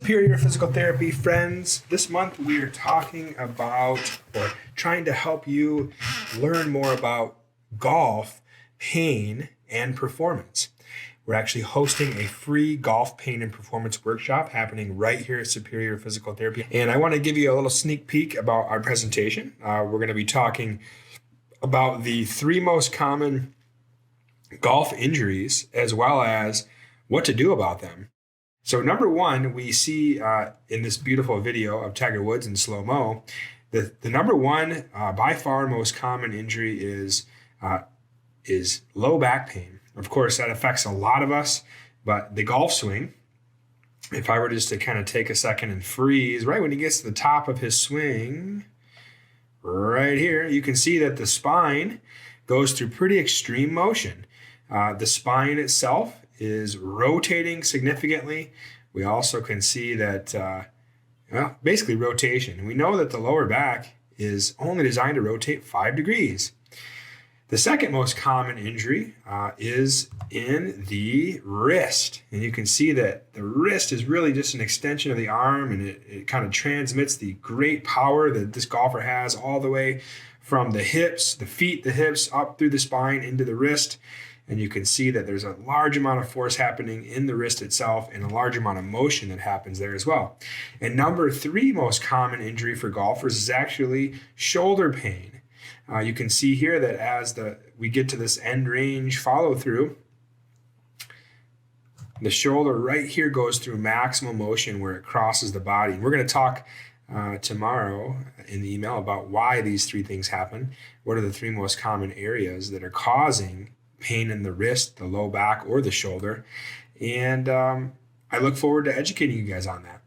Superior Physical Therapy friends. This month we are talking about or trying to help you learn more about golf, pain, and performance. We're actually hosting a free golf pain and performance workshop happening right here at Superior Physical Therapy. And I want to give you a little sneak peek about our presentation. We're going to be talking about the 3 most common golf injuries as well as what to do about them. So number 1, we see in this beautiful video of Tiger Woods in slow-mo, the number 1 by far most common injury is low back pain. Of course, that affects a lot of us, but the golf swing, if I were just to kind of take a second and freeze, right when he gets to the top of his swing, right here, you can see that the spine goes through pretty extreme motion. The spine itself is rotating significantly. We also can see that, basically rotation. And we know that the lower back is only designed to rotate 5 degrees. The second most common injury is in the wrist. And you can see that the wrist is really just an extension of the arm, and it kind of transmits the great power that this golfer has all the way from the hips, the feet, the hips, up through the spine into the wrist. And you can see that there's a large amount of force happening in the wrist itself and a large amount of motion that happens there as well. And number 3 most common injury for golfers is actually shoulder pain. You can see here that as we get to this end range follow through, the shoulder right here goes through maximum motion where it crosses the body. And we're going to talk tomorrow in the email about why these 3 things happen. What are the 3 most common areas that are causing pain in the wrist, the low back, or the shoulder. And I look forward to educating you guys on that.